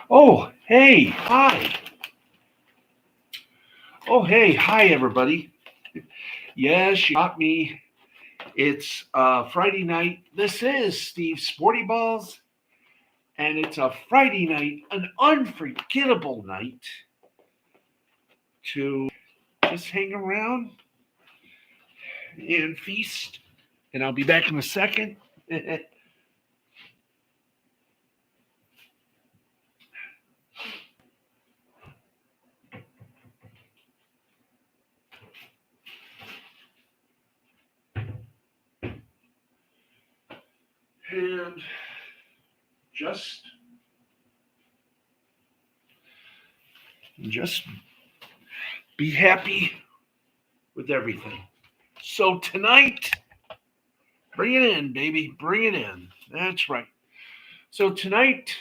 Oh, hey, hi. Oh, hey, hi, everybody. Yes, you got me. It's Friday night. This is Steve Sporty Balls, and it's a Friday night, an unforgettable night to just hang around and feast. And I'll be back in a second. And just, just be happy with everything. So tonight, bring it in, baby. Bring it in. That's right. So tonight,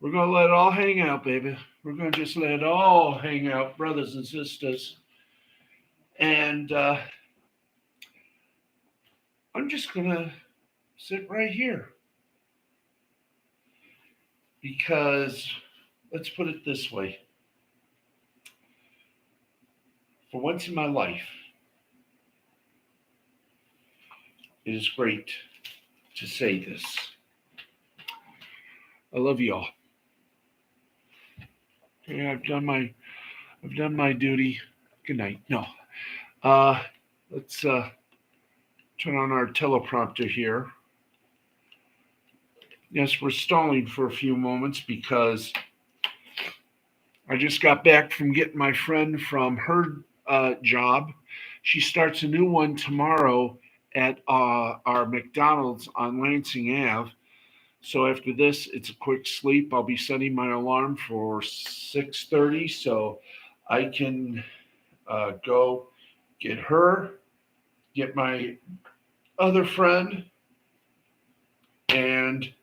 we're going to let it all hang out, baby. We're going to just let it all hang out, brothers and sisters. And I'm just going to sit right here because let's put it this way. For once in my life, it is great to say this. I love y'all. Okay, I've done my duty. Good night. No. Uh let's turn on our teleprompter here. Yes, we're stalling for a few moments because I just got back from getting my friend from her job. She starts a new one tomorrow at our McDonald's on Lansing Ave. So after this, it's a quick sleep. I'll be setting my alarm for 6:30 so I can go get her, get my other friend, and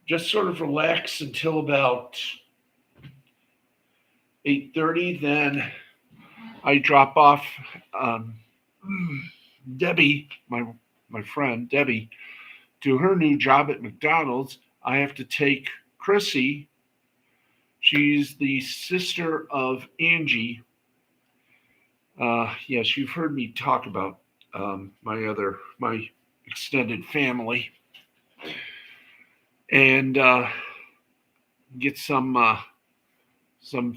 just sort of relax until about 8:30. Then I drop off um, Debbie, my friend Debbie, to her new job at McDonald's. I have to take Chrissy. She's the sister of Angie. Yes, you've heard me talk about my extended family, and get some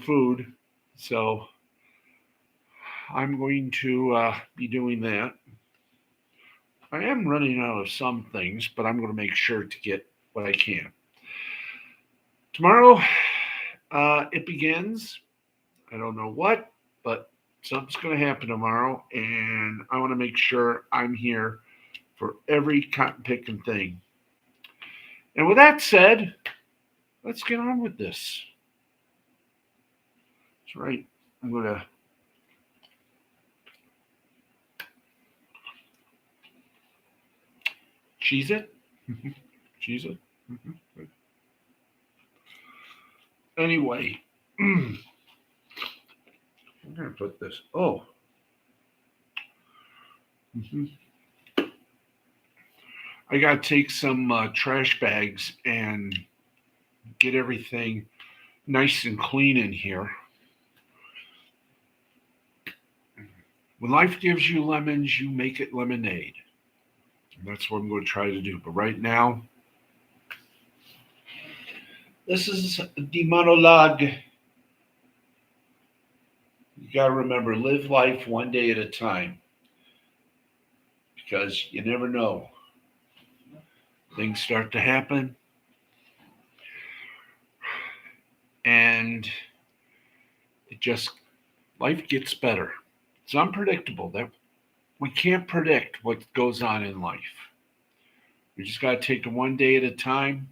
food. So I'm going to be doing that. I am running out of some things, but I'm going to make sure to get what I can. Tomorrow, it begins. I don't know what, but something's going to happen tomorrow, and I want to make sure I'm here for every cotton picking thing. And with that said, let's get on with this. That's right. I'm going to cheese it. Cheese it. Anyway, I'm going to put this. Oh. I got to take some trash bags and get everything nice and clean in here. When life gives you lemons, you make it lemonade. And that's what I'm going to try to do. But right now, this is the monologue. You got to remember, live life one day at a time because you never know. Things start to happen, and it just, life gets better. It's unpredictable. That we can't predict what goes on in life. We just got to take it one day at a time,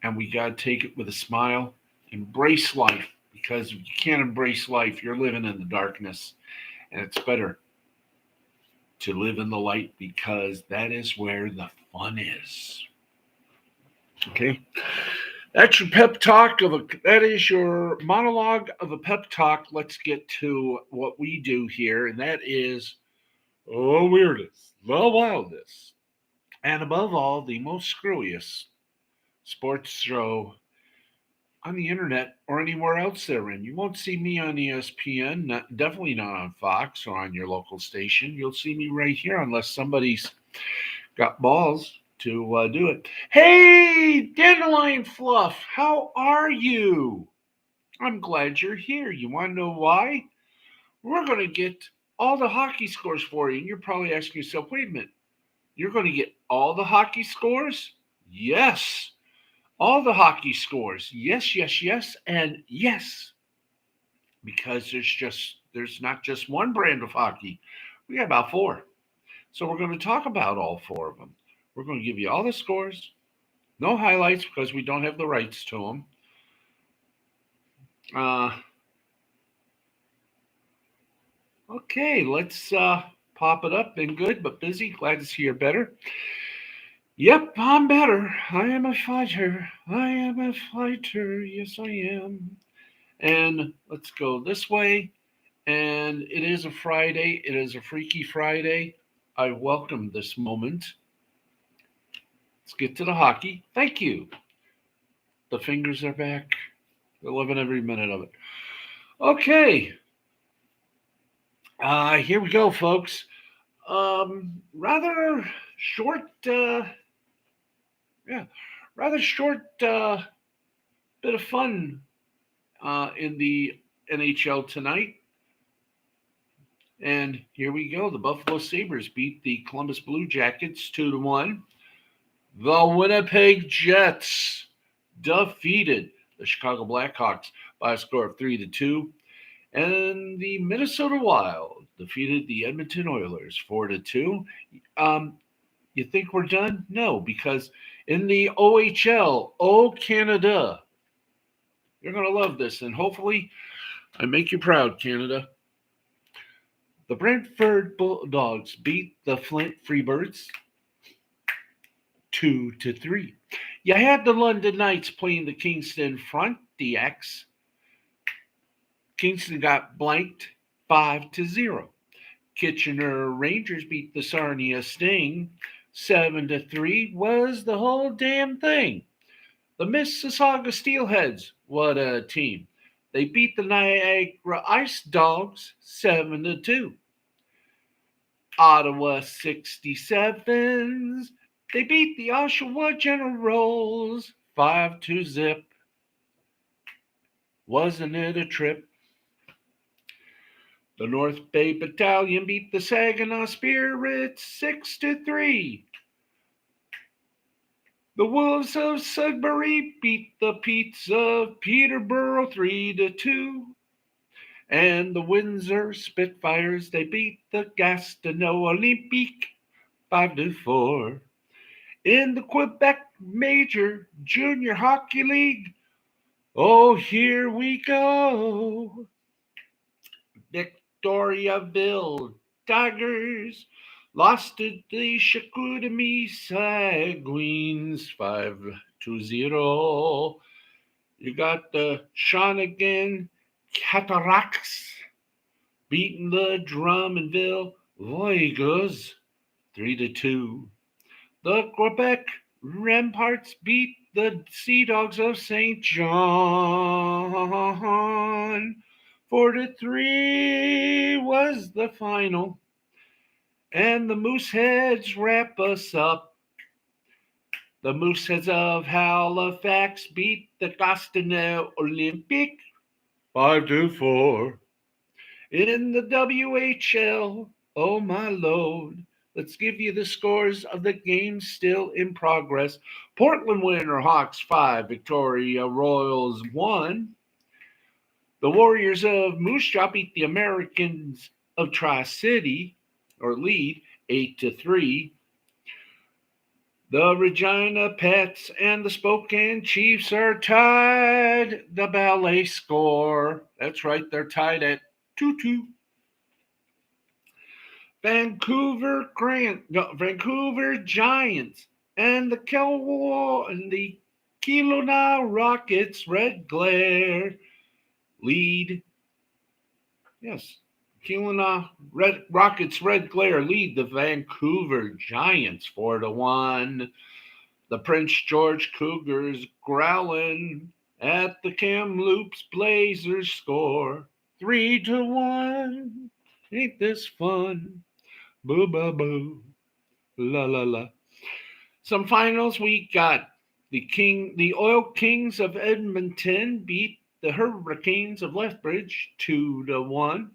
and we got to take it with a smile. Embrace life, because if you can't embrace life, you're living in the darkness, and it's better to live in the light because that is where the fun is. Okay, that's your pep talk that is your monologue of a pep talk. Let's get to what we do here, and that is weirdness, the wildness, and above all, the most screwiest sports show on the internet or anywhere else they're in. You won't see me on ESPN, definitely not on Fox or on your local station. You'll see me right here unless somebody's got balls to do it. Hey, Dandelion Fluff, how are you? I'm glad you're here. You want to know why? We're going to get all the hockey scores for you. And you're probably asking yourself, wait a minute, you're going to get all the hockey scores? Yes. All the hockey scores. Yes, yes, yes, and yes. Because there's not just one brand of hockey. We got about four. So we're going to talk about all four of them. We're going to give you all the scores. No highlights because we don't have the rights to them. Okay, let's pop it up. Been good but busy. Glad to see you're better. Yep, I'm better. I am a fighter. I am a fighter. Yes, I am. And let's go this way. And it is a Friday. It is a Freaky Friday. I welcome this moment. Let's get to the hockey. Thank you. The fingers are back. They're loving every minute of it. Okay. Here we go, folks. Rather short, rather short bit of fun in the NHL tonight. And here we go. The Buffalo Sabres beat the Columbus Blue Jackets 2-1. The Winnipeg Jets defeated the Chicago Blackhawks by a score of 3-2. And the Minnesota Wild defeated the Edmonton Oilers 4-2. You think we're done? No, because in the OHL, Canada, you're going to love this. And hopefully I make you proud, Canada. The Brantford Bulldogs beat the Flint Freebirds 2-3. You had the London Knights playing the Kingston Frontenacs. Kingston got blanked 5-0. Kitchener Rangers beat the Sarnia Sting 7-3. Was the whole damn thing. The Mississauga Steelheads, what a team. They beat the Niagara Ice Dogs 7-2. Ottawa 67s. They beat the Oshawa Generals 5-0. Wasn't it a trip? The North Bay Battalion beat the Saginaw Spirits 6-3. The Wolves of Sudbury beat the Petes of Peterborough 3-2. And the Windsor Spitfires, they beat the Gastineau Olympique 5-4. In the Quebec Major Junior Hockey League, oh, here we go. Victoriaville Tigers lost to the Chicoutimi Saguines 5-0. You got the Shawinigan Cataracts beating the Drummondville Voyageurs 3-2. The Quebec Ramparts beat the Sea Dogs of St. John 4-3 was the final. And the Mooseheads wrap us up. The Mooseheads of Halifax beat the Gastineau Olympique 5-4. In the WHL, oh my Lord, let's give you the scores of the games still in progress. Portland Winterhawks 5, Victoria Royals 1. The Warriors of Moose Jaw beat the Americans of Tri-City, or lead, 8-3. The Regina Pets and the Spokane Chiefs are tied. The Ballet score, that's right, they're tied at 2-2. Vancouver Giants and the Kelowna Rockets Red Glare lead. Yes, Kelowna Rockets Red Glare lead the Vancouver Giants 4-1. The Prince George Cougars growling at the Kamloops Blazers score 3-1. Ain't this fun? Boo, boo, boo. La, la, la. Some finals we got. The Oil Kings of Edmonton beat the Hurricanes of Lethbridge 2-1.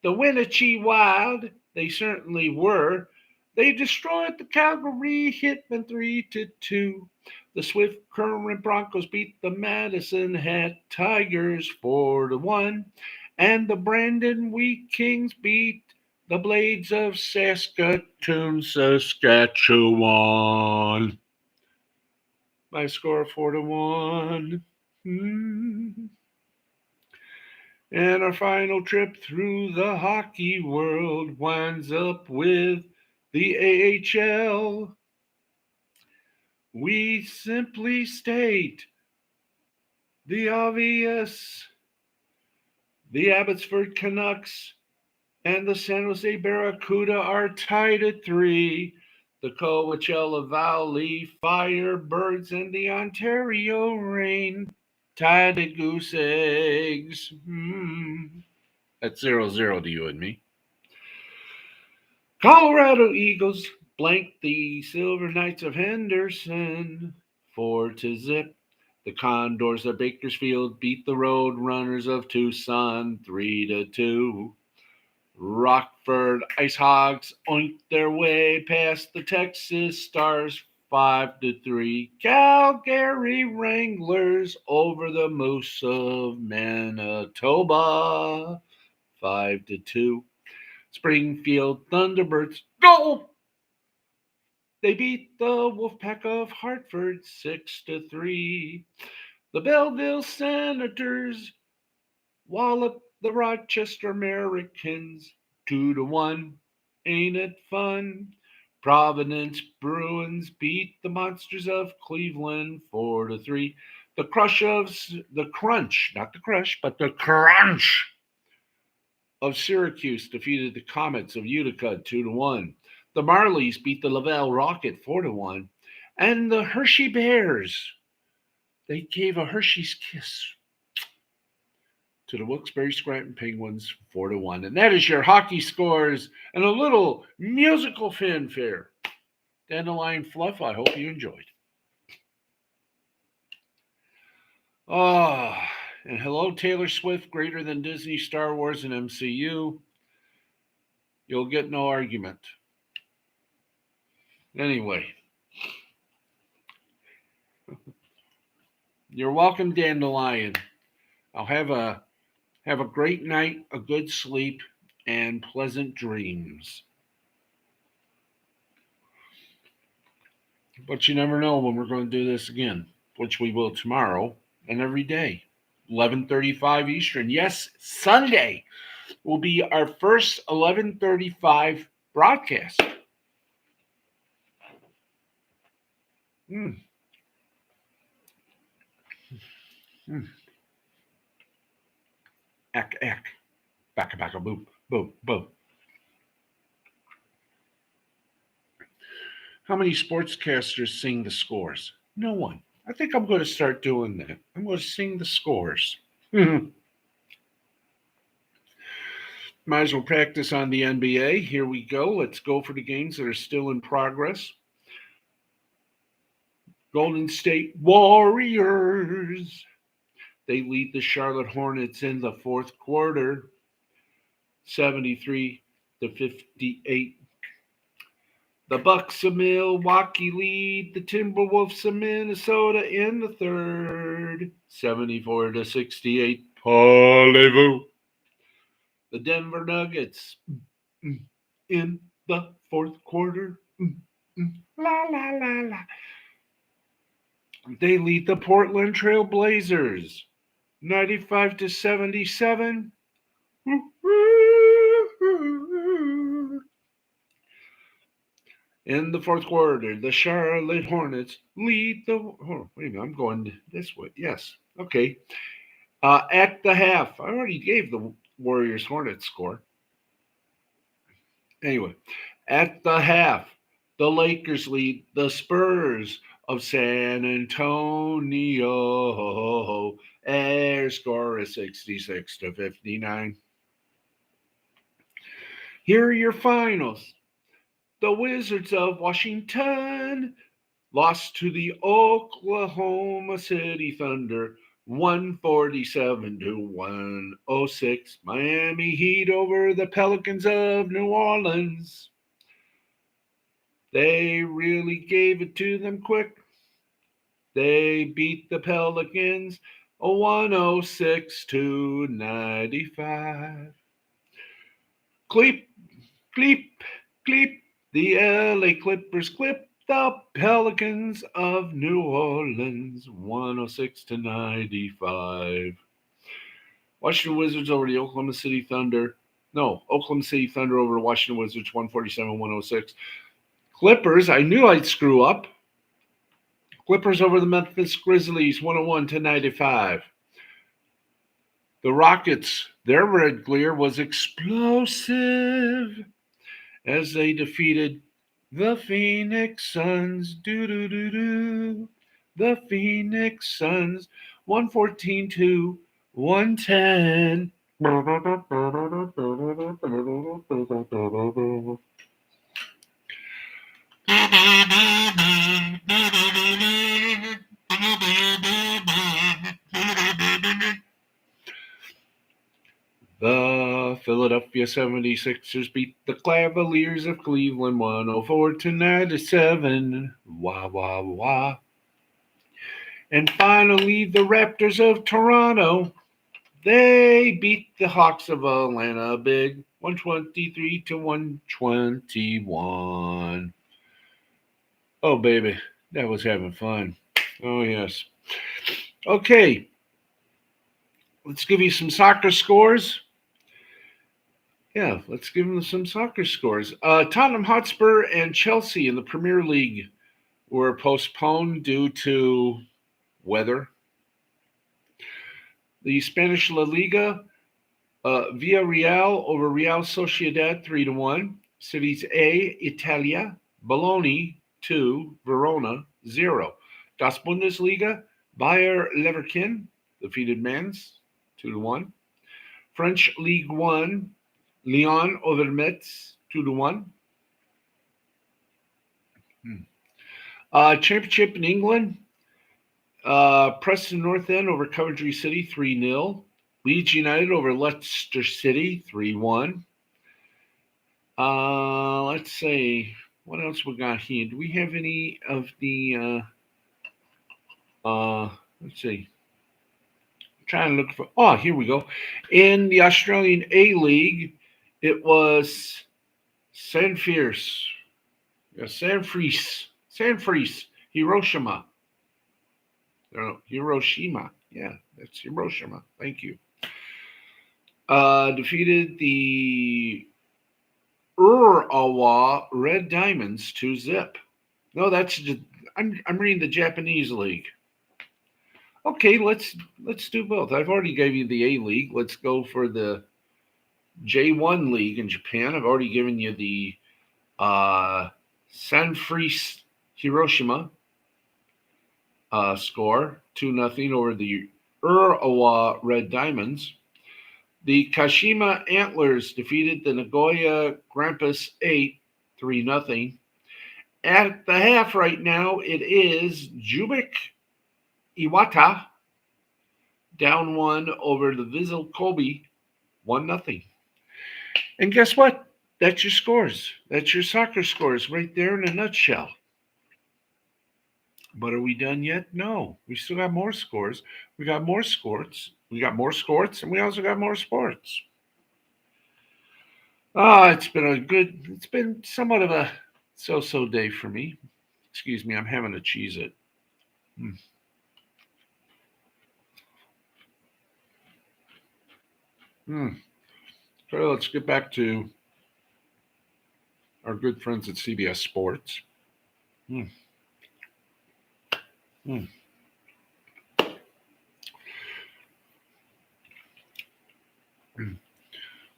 The Wenatchee Wild, they certainly were. They destroyed the Calgary Hitmen 3-2. The Swift Current Broncos beat the Madison Hat Tigers 4-1. And the Brandon Wheat Kings beat the Blades of Saskatoon, Saskatchewan by a score of 4-1. And our final trip through the hockey world winds up with the AHL. We simply state the obvious. The Abbotsford Canucks and the San Jose Barracuda are tied at 3. The Coachella Valley Firebirds and the Ontario Reign tied at goose eggs. That's 0-0 to you and me. Colorado Eagles blanked the Silver Knights of Henderson 4-0. The Condors of Bakersfield beat the Road Runners of Tucson 3-2. Rockford Ice Hogs oinked their way past the Texas Stars 5-3. Calgary Wranglers over the Moose of Manitoba 5-2. Springfield Thunderbirds go! They beat the Wolfpack of Hartford 6-3. The Belleville Senators walloped the Rochester Americans 2-1. Ain't it fun? Providence Bruins beat the Monsters of Cleveland 4-3. The crunch, not the crush, but the crunch of Syracuse defeated the Comets of Utica 2-1. The Marlies beat the Laval Rocket 4-1. And the Hershey Bears, they gave a Hershey's kiss to the Wilkes-Barre Scranton Penguins 4-1. And that is your hockey scores and a little musical fanfare. Dandelion Fluff, I hope you enjoyed. And hello, Taylor Swift, greater than Disney, Star Wars, and MCU. You'll get no argument. Anyway, you're welcome, Dandelion. I'll have a great night, a good sleep, and pleasant dreams. But you never know when we're going to do this again, which we will tomorrow and every day, 11:35 Eastern. Yes, Sunday will be our first 11:35 broadcast. Ack, ack. Backa, backa, boom, boom, boom. How many sportscasters sing the scores? No one. I think I'm going to start doing that. I'm going to sing the scores. Might as well practice on the NBA. Here we go. Let's go for the games that are still in progress. Golden State Warriors. They lead the Charlotte Hornets in the fourth quarter, 73-58. The Bucks of Milwaukee lead the Timberwolves of Minnesota in the third, 74-68. Parlez-vous. The Denver Nuggets in the fourth quarter. La, la, la, la. They lead the Portland Trail Blazers, 95-77. In the fourth quarter, the Charlotte Hornets lead the... Oh, wait a minute, I'm going this way. Yes, okay. At the half, I already gave the Warriors Hornets score. Anyway, at the half, the Lakers lead the Spurs of San Antonio. Their score is 66-59. Here are your finals. The Wizards of Washington lost to the Oklahoma City Thunder 147-106. Miami Heat over the Pelicans of New Orleans. They really gave it to them quick. They beat the Pelicans 106-95. Cleep, cleep, cleep. The LA Clippers clip the Pelicans of New Orleans 106-95. Washington Wizards over the Oklahoma City Thunder. No, Oklahoma City Thunder over the Washington Wizards 147-106. Clippers, I knew I'd screw up. Clippers over the Memphis Grizzlies 101-95. The Rockets, their red glare was explosive as they defeated the Phoenix Suns. The Phoenix Suns 114-110. The Philadelphia 76ers beat the Cavaliers of Cleveland 104-97. Wah, wah, wah. And finally, the Raptors of Toronto. They beat the Hawks of Atlanta big 123-121. Oh, baby, that was having fun. Oh, yes. Okay, let's give you some soccer scores. Yeah, let's give them some soccer scores. Tottenham Hotspur and Chelsea in the Premier League were postponed due to weather. The Spanish La Liga, Villarreal over Real Sociedad 3-1. Series A, Italia, Bologna 2, Verona 0. Das Bundesliga, Bayer Leverkusen defeated Mainz 2-1. French League One, Lyon over Metz 2-1. Championship in England, Preston North End over Coventry City 3-0. Leeds United over Leicester City 3-1. Let's see. What else we got here? Do we have any of the let's see. I'm trying to look for here we go. In the Australian A League, it was Sanfries, Hiroshima. Hiroshima. Yeah, that's Hiroshima. Thank you. Defeated the Urawa Red Diamonds 2-0. No, that's just, I'm reading the Japanese league. Okay, let's do both. I've already gave you the A League. Let's go for the J1 League in Japan. I've already given you the Sanfries Hiroshima score 2-0 over the Urawa Red Diamonds. The Kashima Antlers defeated the Nagoya Grampus 3-0. At the half right now, it is Jubik Iwata down 1 over the Vissel Kobe 1-0. And guess what? That's your scores. That's your soccer scores right there in a nutshell. But are we done yet? No. We still got more scores. We got more sports. We got more sports, and we also got more sports. It's been somewhat of a so-so day for me. Excuse me, I'm having to cheese it. So let's get back to our good friends at CBS Sports.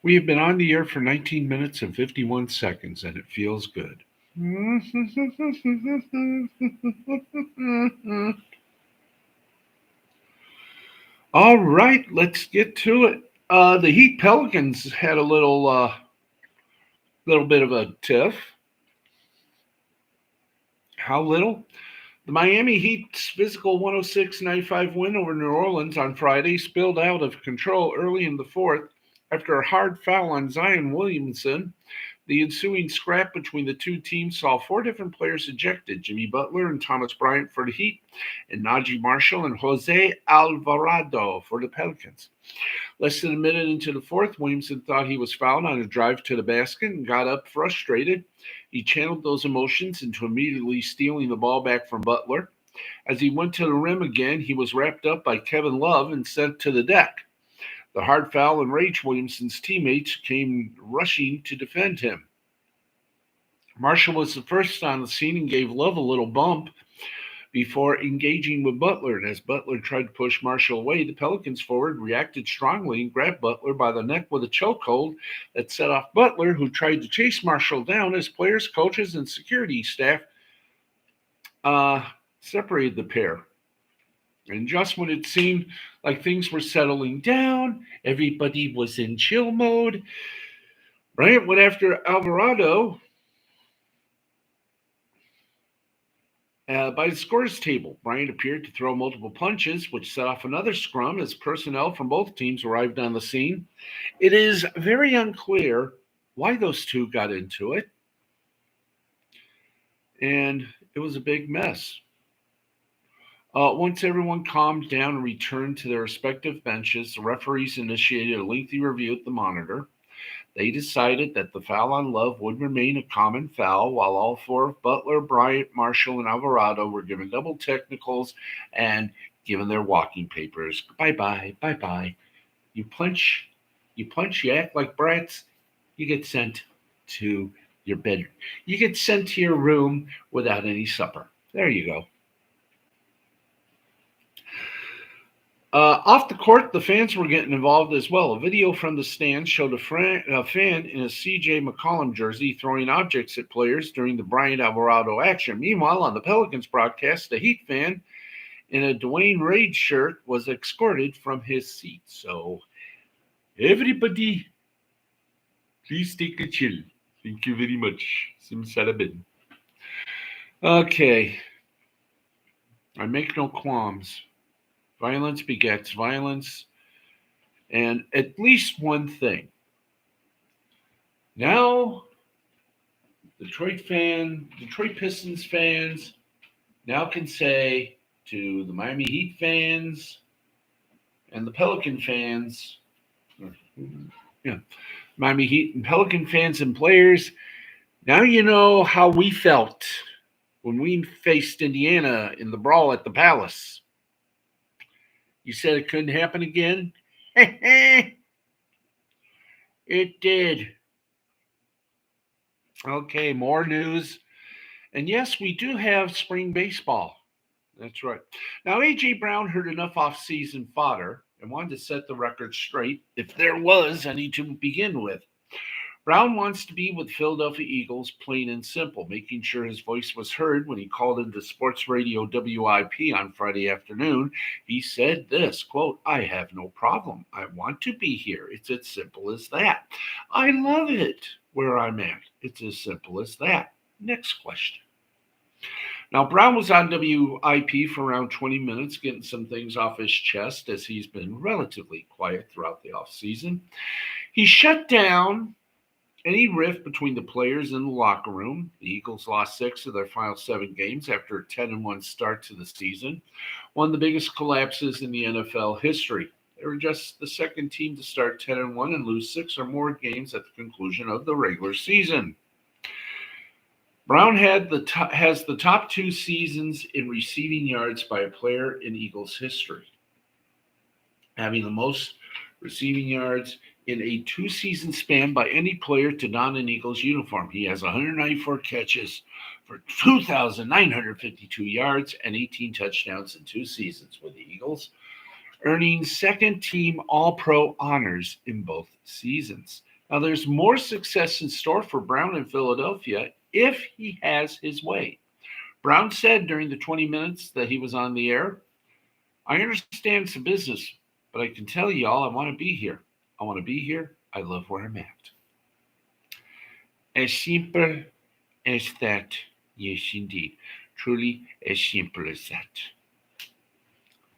We have been on the air for 19 minutes and 51 seconds, and it feels good. All right, let's get to it. The Heat Pelicans had a little bit of a tiff. How little? The Miami Heat's physical 106-95 win over New Orleans on Friday spilled out of control early in the fourth after a hard foul on Zion Williamson. The ensuing scrap between the two teams saw four different players ejected: Jimmy Butler and Thomas Bryant for the Heat, and Najee Marshall and Jose Alvarado for the Pelicans. Less than a minute into the fourth, Williamson thought he was fouled on a drive to the basket and got up frustrated. He channeled those emotions into immediately stealing the ball back from Butler. As he went to the rim again, he was wrapped up by Kevin Love and sent to the deck. The hard foul enraged Williamson's teammates came rushing to defend him. Marshall was the first on the scene and gave Love a little bump before engaging with Butler. And as Butler tried to push Marshall away, the Pelicans forward reacted strongly and grabbed Butler by the neck with a chokehold that set off Butler, who tried to chase Marshall down as players, coaches, and security staff separated the pair. And just when it seemed like things were settling down, everybody was in chill mode, Bryant went after Alvarado by the scores table. Bryant appeared to throw multiple punches, which set off another scrum as personnel from both teams arrived on the scene. It is very unclear why those two got into it, and it was a big mess. Once everyone calmed down and returned to their respective benches, the referees initiated a lengthy review at the monitor. They decided that the foul on Love would remain a common foul, while all four of Butler, Bryant, Marshall, and Alvarado were given double technicals and given their walking papers. Bye-bye, bye-bye. You punch, you act like brats, you get sent to your bed. You get sent to your room without any supper. There you go. Off the court, the fans were getting involved as well. A video from the stands showed a fan in a C.J. McCollum jersey throwing objects at players during the Bryant Alvarado action. Meanwhile, on the Pelicans broadcast, a Heat fan in a Dwayne Wade shirt was escorted from his seat. So, everybody, please take a chill. Thank you very much. Simsalabim. Okay. I make no qualms. Violence begets violence. And at least one thing. Now, Detroit Pistons fans now can say to the Miami Heat fans and the Pelican fans, Miami Heat and Pelican fans and players, now you know how we felt when we faced Indiana in the brawl at the Palace. You said it couldn't happen again? It did. Okay, more news. And yes, we do have spring baseball. That's right. Now, A.J. Brown heard enough off-season fodder and wanted to set the record straight, if there was any to begin with. Brown wants to be with Philadelphia Eagles, plain and simple, making sure his voice was heard when he called into Sports Radio WIP on Friday afternoon. He said this, quote, "I have no problem. I want to be here. It's as simple as that. I love it where I'm at. It's as simple as that." Next question. Now, Brown was on WIP for around 20 minutes, getting some things off his chest as he's been relatively quiet throughout the offseason. He shut down any rift between the players in the locker room. The Eagles lost 6 of their final 7 games after a 10-1 start to the season, one of the biggest collapses in the NFL history. They were just the second team to start 10-1 and lose 6 or more games at the conclusion of the regular season. Brown has the top 2 seasons in receiving yards by a player in Eagles history, having the most receiving yards in a 2-season span by any player to don an Eagles uniform. He has 194 catches for 2,952 yards and 18 touchdowns in 2 seasons with the Eagles, earning second-team All-Pro honors in both seasons. Now, there's more success in store for Brown in Philadelphia if he has his way. Brown said during the 20 minutes that he was on the air, I understand some business, but I can tell y'all I want to be here. I want to be here. I love where I'm at. As simple as that. Yes, indeed. Truly as simple as that.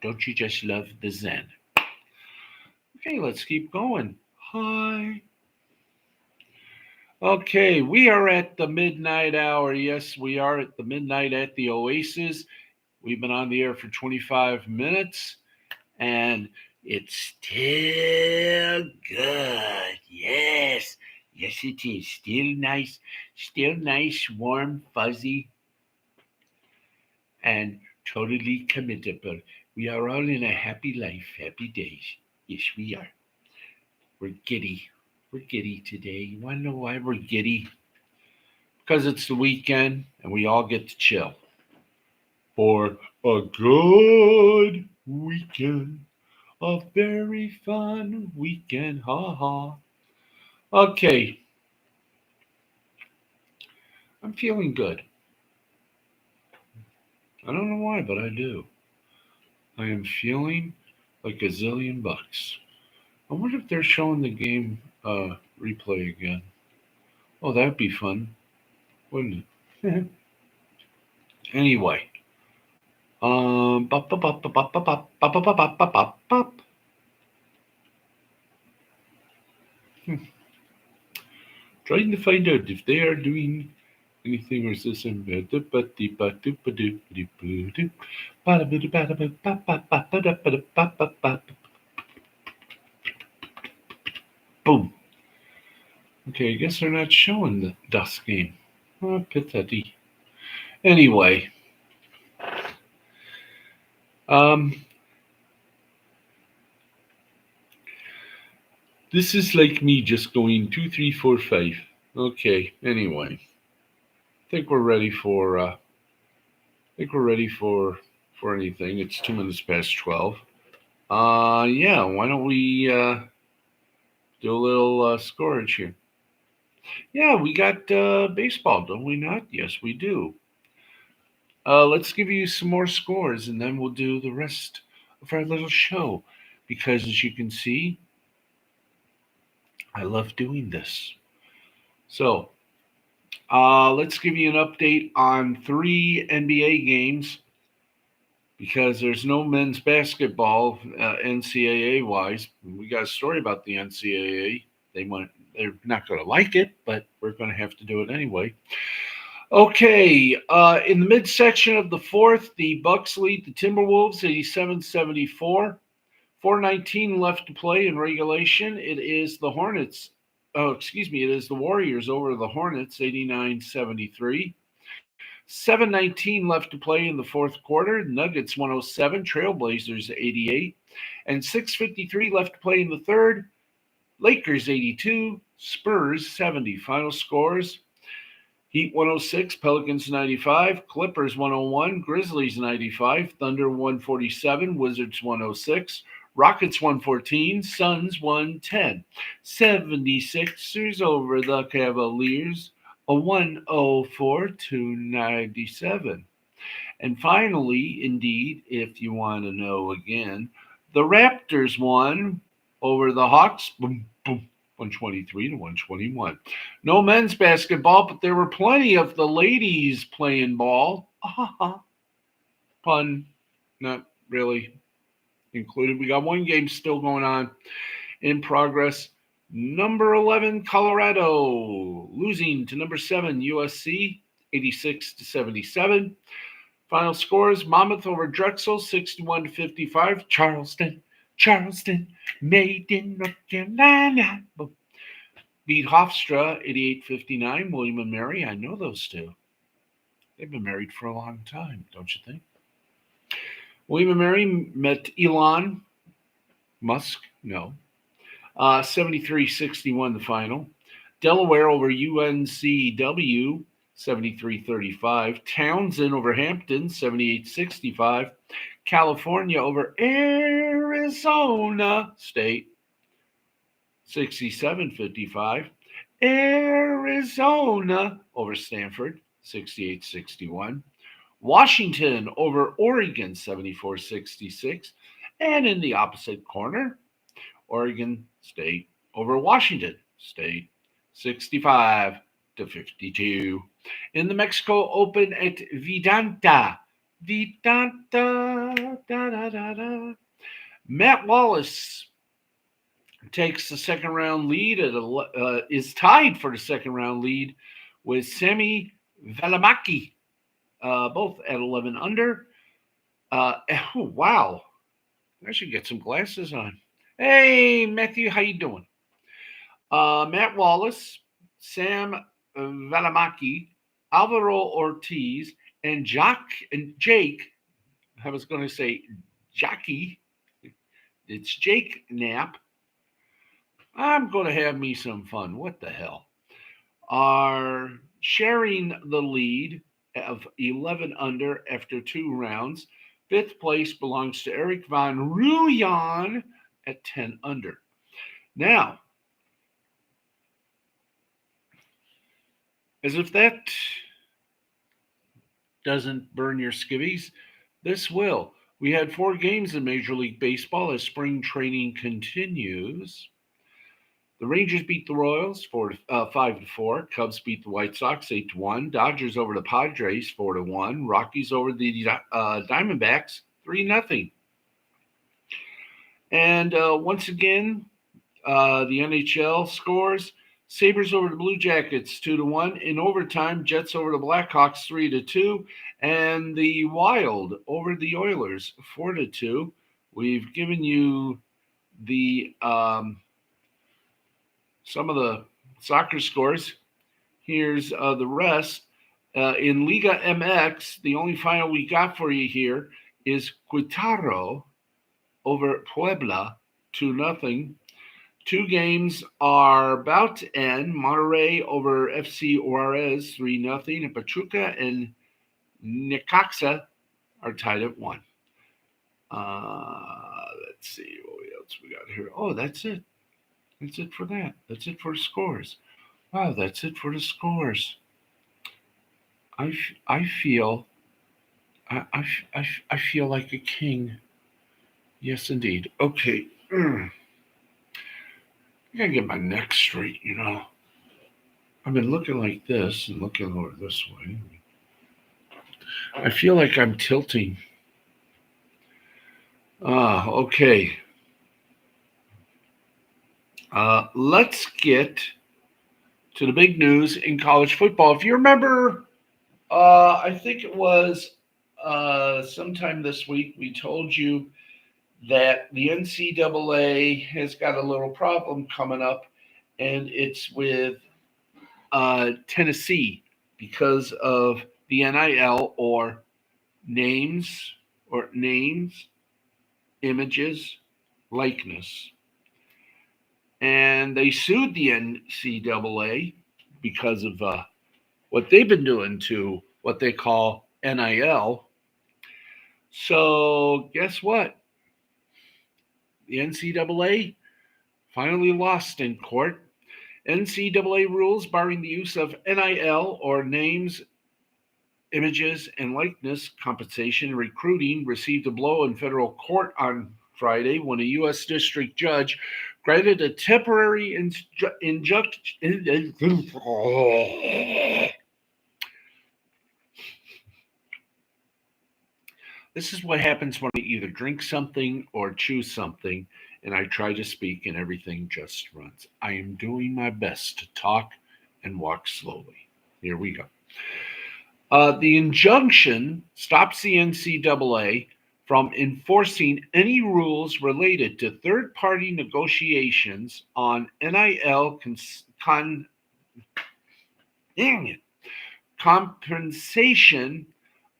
Don't you just love the Zen? Okay, let's keep going. Hi. Okay, we are at the midnight hour. Yes, we are at the midnight at the Oasis. We've been on the air for 25 minutes, and it's still good. Yes, yes, it is. Still nice, warm, fuzzy, and totally committable. We are all in a happy life, happy days. Yes, we are. We're giddy. We're giddy today. You want to know why we're giddy? Because it's the weekend and we all get to chill for a good weekend. A very fun weekend. Ha ha. Okay, I'm feeling good. I don't know why, but I do. I am feeling like a zillion bucks. I wonder if they're showing the game replay again. Oh, that'd be fun, wouldn't it? Anyway, bop, bop, bop, bop, bop, bop, bop, bop, bop, bop, bop, bop, bop. Trying to find out if they are doing anything or is this in bed. Boom. Okay, I guess they're not showing the dust game. Oh, pathetic. Anyway, um, this is like me just going 2, 3, 4, 5. Okay. Anyway, I think we're ready for. Think we're ready for anything. It's 2 minutes past 12. Yeah. Why don't we do a little scorage here? Yeah, we got baseball, don't we not? Yes, we do. Let's give you some more scores, and then we'll do the rest of our little show. Because as you can see, I love doing this. So let's give you an update on 3 NBA games because there's no men's basketball NCAA wise. We got a story about the NCAA. They're not going to like it, but we're going to have to do it anyway. Okay, in the midsection of the fourth, the Bucks lead the Timberwolves 87-74. 4:19 left to play in regulation. It is the Hornets. Oh, excuse me. It is the Warriors over the Hornets 89-73. 7:19 left to play in the fourth quarter. Nuggets 107, Trailblazers 88, and 6:53 left to play in the third. Lakers 82, Spurs 70. Final scores: Heat 106, Pelicans 95, Clippers 101, Grizzlies 95, Thunder 147, Wizards 106, Rockets 114, Suns 110. 76ers over the Cavaliers, a 104-97. And finally, indeed, if you want to know again, the Raptors won over the Hawks. Boom, boom. 123-121. No men's basketball, but there were plenty of the ladies playing ball. Pun not really included. We got one game still going on in progress. Number 11, Colorado, losing to number 7, USC, 86-77. Final scores: Monmouth over Drexel, 61-55. Charleston, made in North Carolina. Beat Hofstra 88-59. William and Mary, I know those two. They've been married for a long time, don't you think? William and Mary met Elon Musk, no. 73-61 the final. Delaware over UNCW, 73-35. Townsend over Hampton, 78-65. California over Arizona State, 67-55. Arizona over Stanford, 68-61. Washington over Oregon, 74-66. And in the opposite corner, Oregon State over Washington State, 65-52. In the Mexico Open at Vidanta, Vidanta, da da da da. Matt Wallace takes the second round lead is tied for the second round lead with Sami Valimaki, both at 11 under. Wow, I should get some glasses on. Hey, Matthew, how you doing? Matt Wallace, Sam Valimaki, Alvaro Ortiz, and Jake. I was going to say Jackie. It's Jake Knapp. I'm going to have me some fun. What the hell? Are sharing the lead of 11 under after 2 rounds. Fifth place belongs to Eric Van Rooyen at 10 under. Now, as if that doesn't burn your skivvies, this will. We had 4 games in Major League Baseball as spring training continues. The Rangers beat the Royals 5-4. Cubs beat the White Sox 8-1. Dodgers over the Padres 4-1. Rockies over the Diamondbacks 3-0. And once again, the NHL scores: Sabres over the Blue Jackets 2-1. In overtime, Jets over the Blackhawks 3-2, and the Wild over the Oilers 4-2. We've given you the some of the soccer scores. Here's the rest. In Liga MX, the only final we got for you here is Querétaro over Puebla 2-0. 2 games are about to end. Monterrey over FC Juarez 3-0. And Pachuca and Necaxa are tied at 1. Let's see what else we got here. Oh, that's it. That's it for that. That's it for the scores. Wow, that's it for the scores. I feel I feel like a king. Yes, indeed. Okay. I gotta get my neck straight, you know. I've been looking like this and looking over this way. I feel like I'm tilting. Okay. Let's get to the big news in college football. If you remember, I think it was sometime this week, we told you that the NCAA has got a little problem coming up, and it's with Tennessee because of the NIL or names, images, likeness. And they sued the NCAA because of what they've been doing to what they call NIL. So guess what? The NCAA finally lost in court. NCAA rules barring the use of NIL or names, images, and likeness compensation in recruiting received a blow in federal court on Friday when a U.S. district judge granted a temporary injunction. This is what happens when I either drink something or chew something, and I try to speak and everything just runs. I am doing my best to talk and walk slowly. Here we go. The injunction stops the NCAA from enforcing any rules related to third-party negotiations on NIL compensation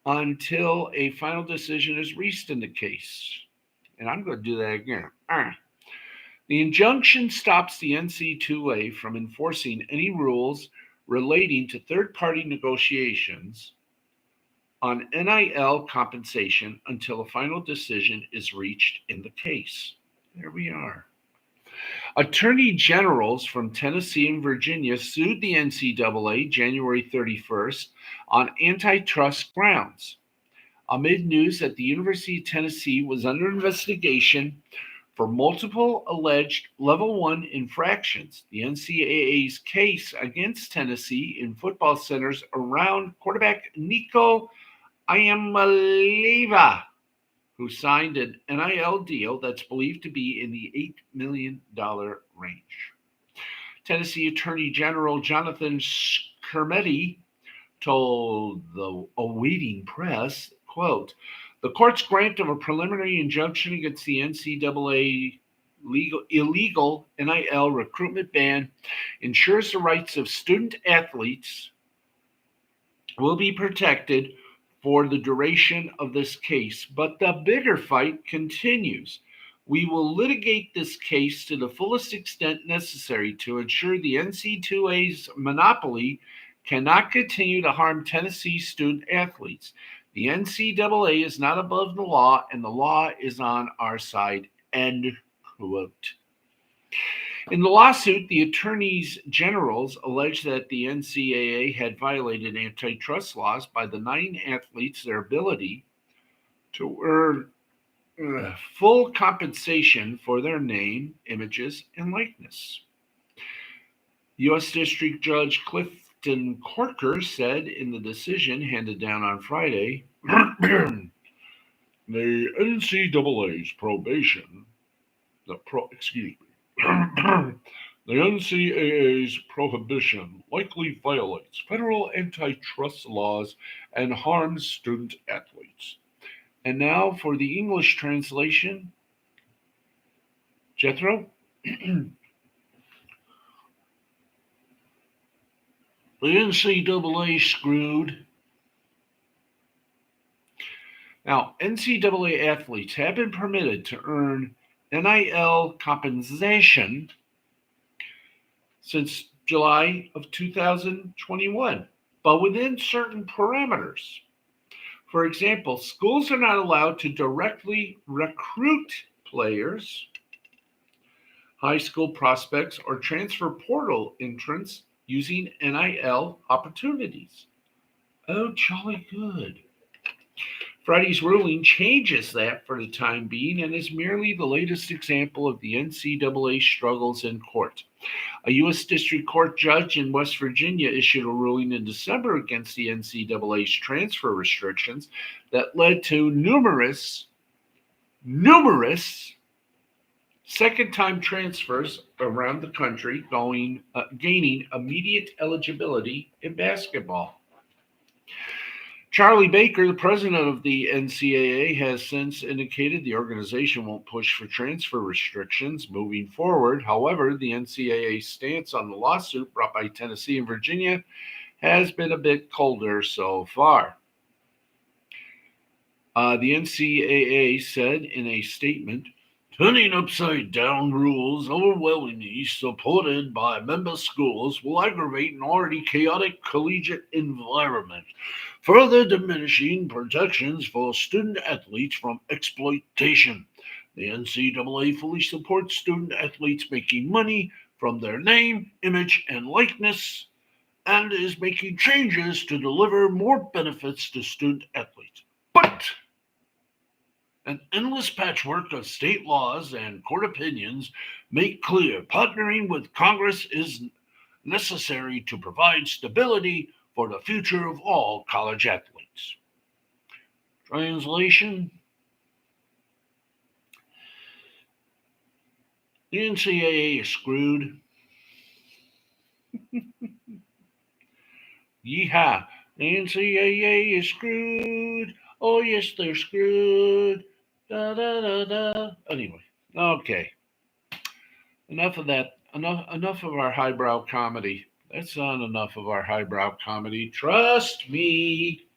until a final decision is reached in the case. And I'm going to do that again. The injunction stops the NCAA from enforcing any rules relating to third-party negotiations on NIL compensation until a final decision is reached in the case. There we are. Attorney generals from Tennessee and Virginia sued the NCAA January 31st on antitrust grounds, amid news that the University of Tennessee was under investigation for multiple alleged Level 1 infractions. The NCAA's case against Tennessee in football centers around quarterback Nico Iamaleava, who signed an NIL deal that's believed to be in the $8 million range. Tennessee Attorney General Jonathan Skrmetti told the awaiting press, quote, the court's grant of a preliminary injunction against the NCAA illegal NIL recruitment ban ensures the rights of student athletes will be protected for the duration of this case. But the bigger fight continues. We will litigate this case to the fullest extent necessary to ensure the NCAA's monopoly cannot continue to harm Tennessee student athletes. The NCAA is not above the law, and the law is on our side, end quote. In the lawsuit, the attorneys generals alleged that the NCAA had violated antitrust laws by denying athletes their ability to earn full compensation for their name, images, and likeness. U.S. District Judge Clifton Corker said in the decision handed down on Friday, the NCAA's prohibition, the NCAA's prohibition likely violates federal antitrust laws and harms student athletes. And now for the English translation, Jethro. The NCAA screwed. Now, NCAA athletes have been permitted to earn NIL compensation since July of 2021, but within certain parameters. For example, schools are not allowed to directly recruit players, high school prospects, or transfer portal entrants using NIL opportunities. Oh, jolly good. Friday's ruling changes that for the time being and is merely the latest example of the NCAA struggles in court. A U.S. District Court judge in West Virginia issued a ruling in December against the NCAA's transfer restrictions that led to numerous second-time transfers around the country gaining immediate eligibility in basketball. Charlie Baker, the president of the NCAA, has since indicated the organization won't push for transfer restrictions moving forward. However, the NCAA's stance on the lawsuit brought by Tennessee and Virginia has been a bit colder so far. The NCAA said in a statement, turning upside down rules overwhelmingly supported by member schools will aggravate an already chaotic collegiate environment, further diminishing protections for student athletes from exploitation. The NCAA fully supports student athletes making money from their name, image, and likeness, and is making changes to deliver more benefits to student athletes. But an endless patchwork of state laws and court opinions make clear partnering with Congress is necessary to provide stability for the future of all college athletes. Translation: the NCAA is screwed. Yeehaw, the NCAA is screwed. Oh, yes, they're screwed. Da, da, da, da. Anyway, okay. Enough of that. Enough of our highbrow comedy. That's not enough of our highbrow comedy. Trust me.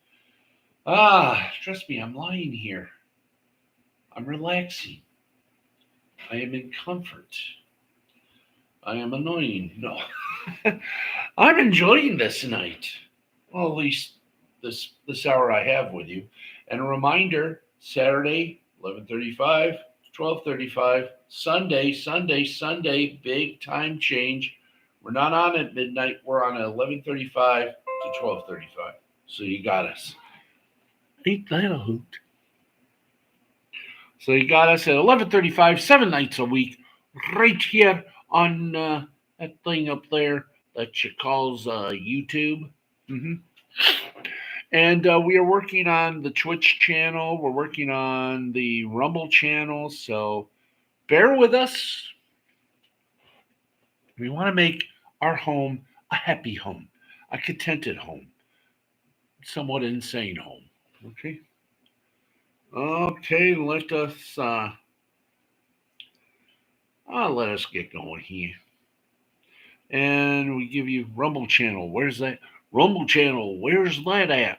Trust me, I'm lying here. I'm relaxing. I am in comfort. I am annoying. No. I'm enjoying this night. Well, at least this hour I have with you. And a reminder, Saturday, 11:35, 12:35. Sunday, big time change. We're not on at midnight. We're on at 11:35 to 12:35. So you got us. Ain't that a hoot? So you got us at 11:35, 7 nights a week, right here on that thing up there that you calls YouTube. Mm-hmm. And we are working on the Twitch channel. We're working on the Rumble channel. So bear with us. We want to make our home a happy home, a contented home, somewhat insane home. Okay. Okay. Let us get going here. And we give you Rumble channel. Where's that? Rumble channel. Where's that at?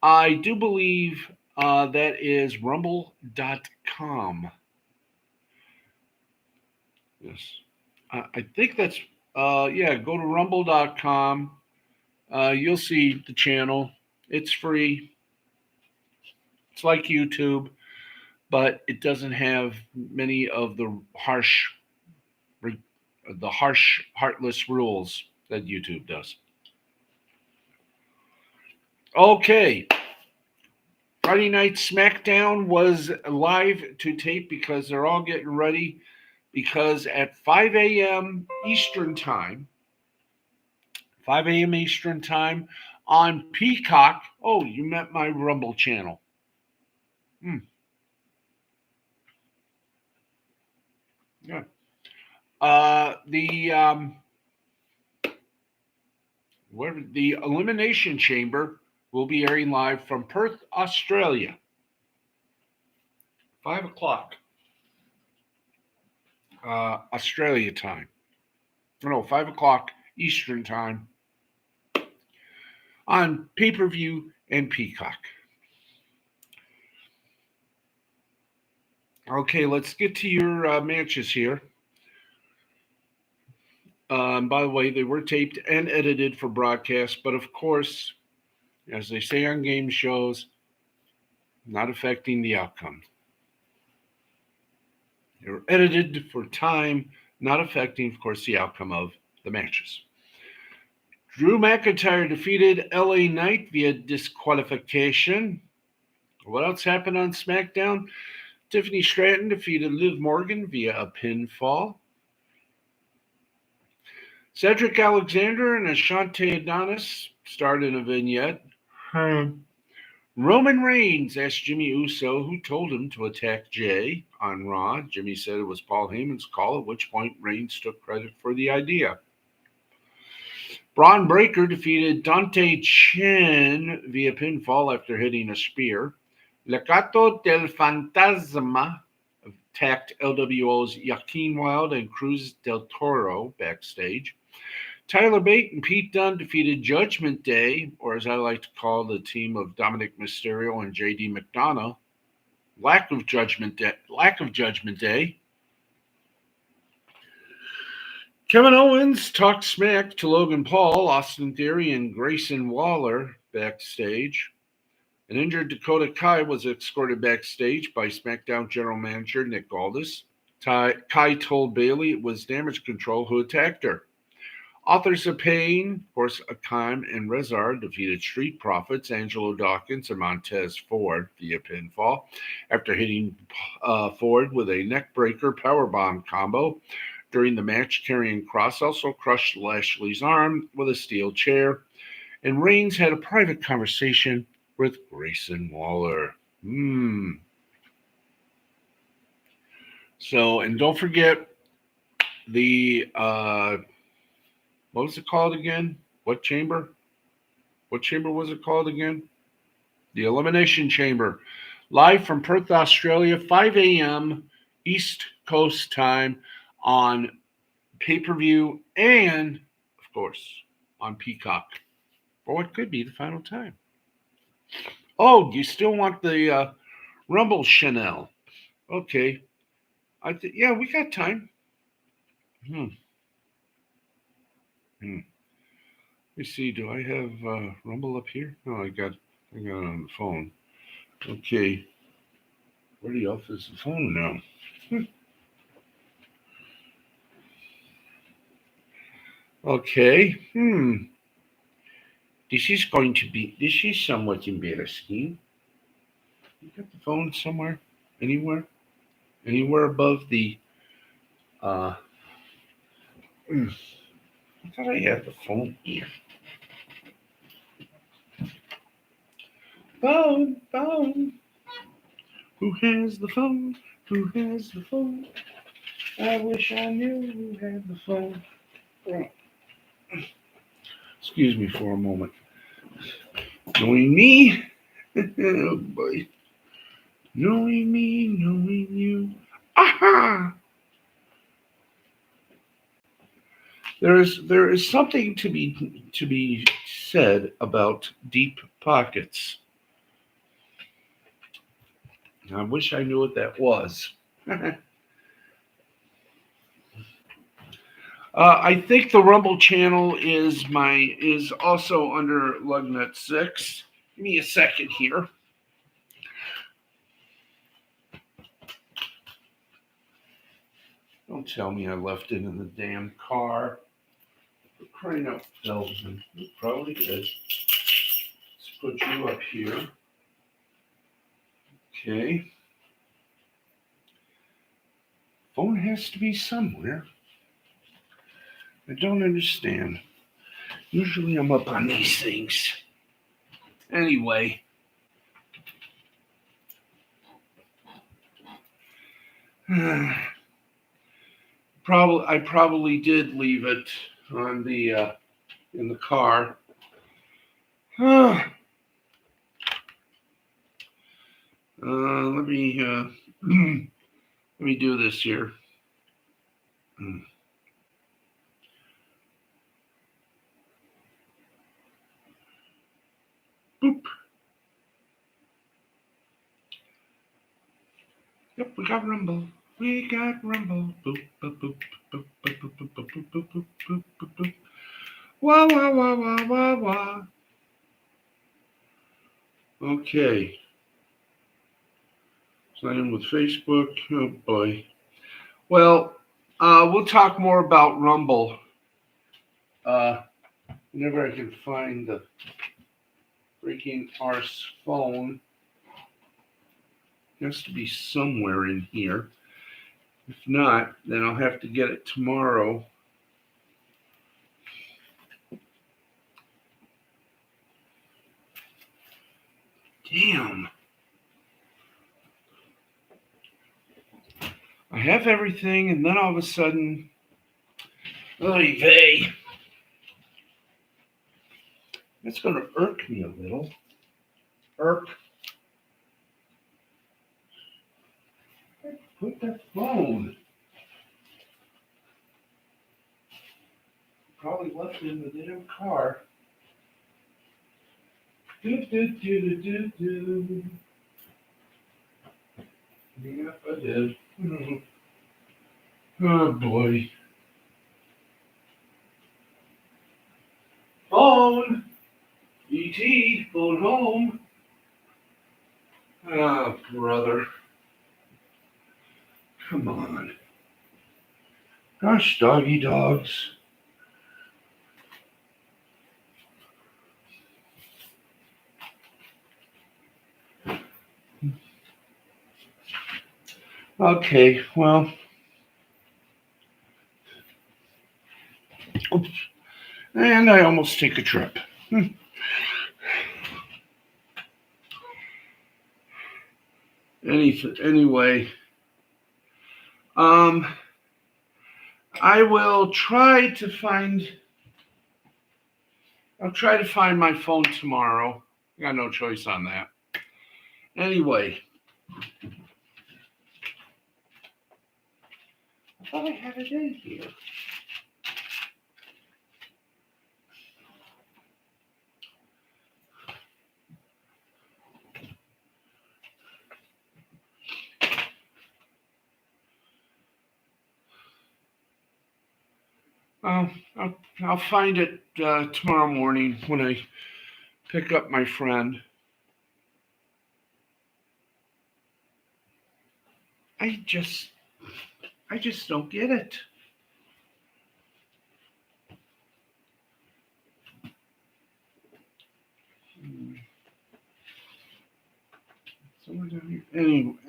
I do believe that is rumble.com. Yes. I think that's, yeah, go to rumble.com. You'll see the channel. It's free. It's like YouTube, but it doesn't have many of the harsh, heartless rules that YouTube does. Okay. Friday night SmackDown was live to tape because they're all getting ready. Because at 5 a.m. Eastern Time, 5 a.m. Eastern Time on Peacock. Oh, you met my Rumble channel. Yeah. The Elimination Chamber will be airing live from Perth, Australia. 5 o'clock. Australia time. No, 5 o'clock Eastern Time on pay-per-view and Peacock. Okay, let's get to your matches here. By the way, they were taped and edited for broadcast, but of course, as they say on game shows, not affecting the outcome. They were edited for time, not affecting, of course, the outcome of the matches. Drew McIntyre defeated LA Knight via disqualification. What else happened on SmackDown? Tiffany Stratton defeated Liv Morgan via a pinfall. Cedric Alexander and Ashante Adonis started a vignette. Roman Reigns asked Jimmy Uso who told him to attack Jay on Raw. Jimmy said it was Paul Heyman's call, at which point Reigns took credit for the idea. Braun Breaker defeated Dante Chen via pinfall after hitting a spear. Legado del Fantasma attacked LWO's Joaquin Wilde and Cruz del Toro backstage. Tyler Bate and Pete Dunne defeated Judgment Day, or as I like to call the team of Dominic Mysterio and JD McDonough, Lack of Judgment Day. Kevin Owens talked smack to Logan Paul, Austin Theory, and Grayson Waller backstage. An injured Dakota Kai was escorted backstage by SmackDown General Manager Nick Aldis. Kai told Bayley it was Damage Control who attacked her. Authors of Pain, of course, Akam and Rezar defeated Street Profits, Angelo Dawkins, and Montez Ford via pinfall after hitting Ford with a neckbreaker powerbomb combo. During the match, Karrion Kross also crushed Lashley's arm with a steel chair, and Reigns had a private conversation with Grayson Waller. So, and don't forget the what was it called again? What chamber? What chamber was it called again? The Elimination Chamber. Live from Perth, Australia, 5 a.m. East Coast time on pay-per-view and, of course, on Peacock for what could be the final time. Oh, you still want the Rumble Chanel? Okay. Yeah, we got time. Let me see. Do I have Rumble up here? No, I got it on the phone. Okay. Already off his phone now. Okay. This is somewhat embarrassing. You got the phone somewhere? Anywhere? Anywhere above the, I thought I had the phone here. Phone. Who has the phone? Who has the phone? I wish I knew who had the phone. Excuse me for a moment. Knowing me, oh boy. Knowing me, knowing you. Aha! There is something to be said about deep pockets. I wish I knew what that was. I think the Rumble channel is also under Lugnut 6. Give me a second here. Don't tell me I left it in the damn car. For crying out loud. You probably did. Let's put you up here. Okay. Phone has to be somewhere. I don't understand. Usually I'm up on these things. Anyway. I probably did leave it on the in the car. Let me do this here. Boop. Yep, we got Rumble. We got Rumble. Boop, boop, boop, boop, boop, boop, boop, boop, boop, boop, boop, boop, boop, boop. Wah, wah, wah, wah, wah, wah. Okay. Sign in with Facebook. Oh, boy. Well, we'll talk more about Rumble whenever I can find the freaking arse phone. It has to be somewhere in here. If not, then I'll have to get it tomorrow. Damn. I have everything, and then all of a sudden, oy vey. That's going to irk me a little. Irk. Put that phone. Probably left it in the damn car. Do. Yep, I did. Oh boy. Phone. E.T. Phone home. Ah, brother. Come on. Gosh, doggy dogs. Okay, well. Oops. And I almost take a trip. Anyway, I will try to find. I'll try to find my phone tomorrow. I got no choice on that. Anyway, I thought I had it in here. I'll find it tomorrow morning when I pick up my friend. I just don't get it.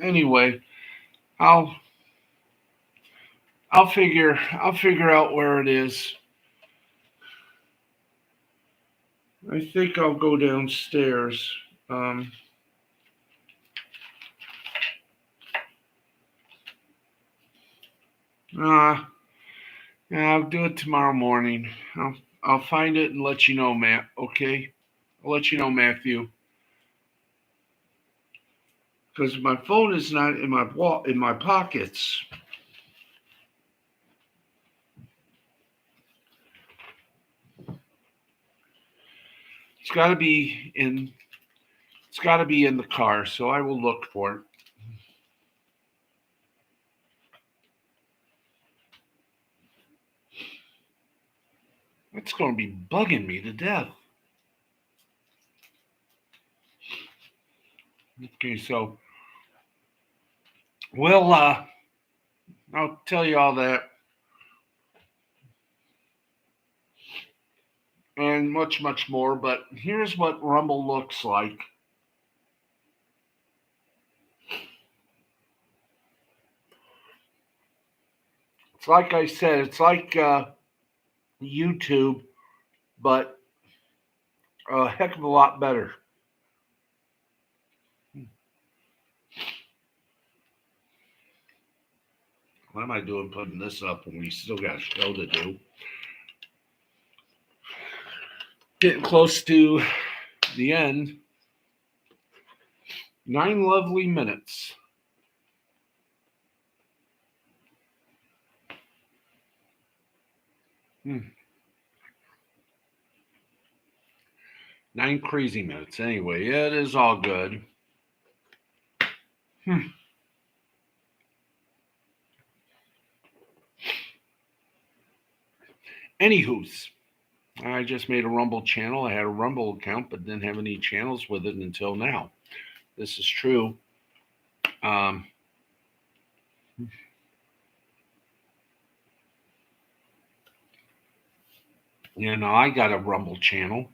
Anyway, I'll figure out where it is. I think I'll go downstairs. Yeah, I'll do it tomorrow morning. I'll find it and let you know, Matt. Okay, I'll let you know, Matthew. Because my phone is not in my pockets. It's got to be in. It's got to be in the car, so I will look for it. It's going to be bugging me to death. Okay, so well, I'll tell you all that and much, much more. But here's what Rumble looks like. It's like I said, it's like YouTube, but a heck of a lot better. What am I doing putting this up when we still got a show to do? Getting close to the end. 9 lovely minutes. Hmm. 9 crazy minutes. Anyway, it is all good. Anywho's, I just made a Rumble channel. I had a Rumble account, but didn't have any channels with it until now. This is true. I got a Rumble channel.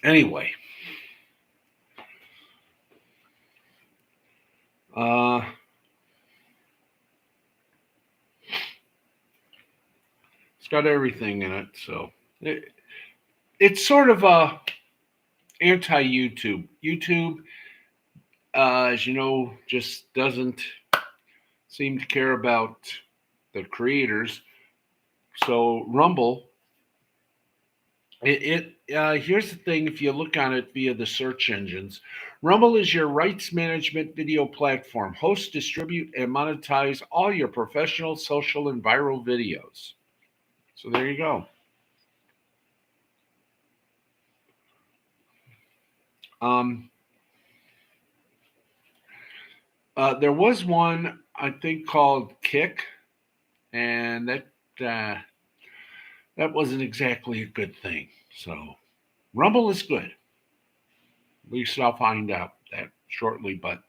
Anyway, it's got everything in it, so it's sort of a anti-YouTube. YouTube, as you know, just doesn't seem to care about the creators. So Rumble, here's the thing: if you look on it via the search engines, Rumble is your rights management video platform. Host, distribute, and monetize all your professional, social, and viral videos. So there you go. There was one I think called Kick, and that wasn't exactly a good thing. So Rumble is good. At least I'll find out that shortly. But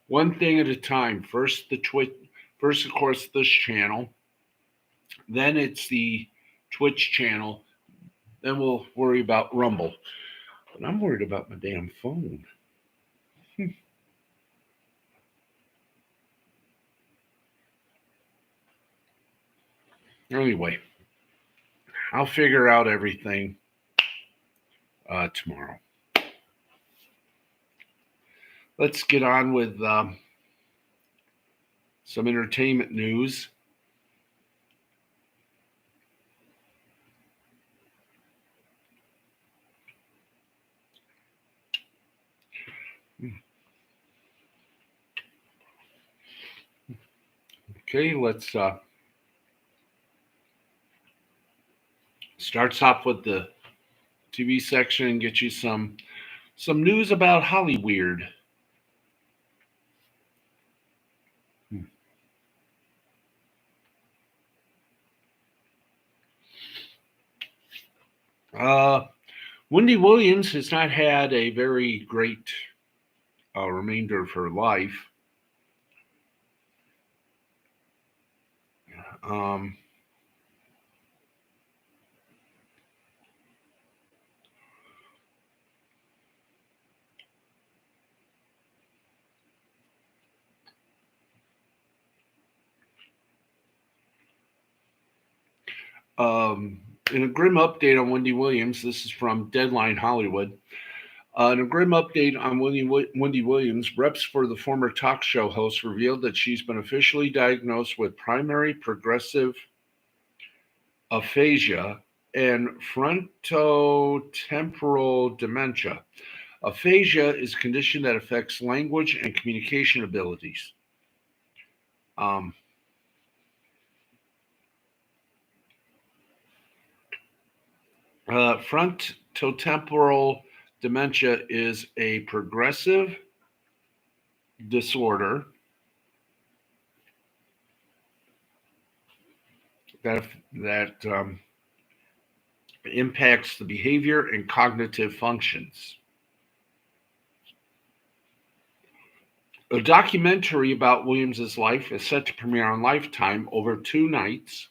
one thing at a time. First the Twitch. First, of course, this channel. Then it's the Twitch channel. Then we'll worry about Rumble. But I'm worried about my damn phone. Anyway, I'll figure out everything tomorrow. Let's get on with some entertainment news. Okay, let's starts off with the TV section and get you some Some news about Hollyweird. Wendy Williams has not had a very great remainder of her life. Um, in a grim update on Wendy Williams, this is from Deadline Hollywood. In a grim update on Wendy Williams, reps for the former talk show host revealed that she's been officially diagnosed with primary progressive aphasia and frontotemporal dementia. Aphasia is a condition that affects language and communication abilities. Frontotemporal dementia is a progressive disorder that impacts the behavior and cognitive functions. A documentary about Williams's life is set to premiere on Lifetime over 2 nights,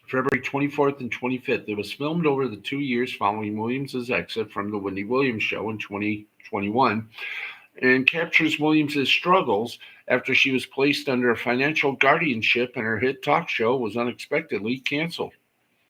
February 24th and 25th. It was filmed over the 2 years following Williams's exit from the Wendy Williams Show in 2021 and captures Williams's struggles after she was placed under financial guardianship and her hit talk show was unexpectedly canceled.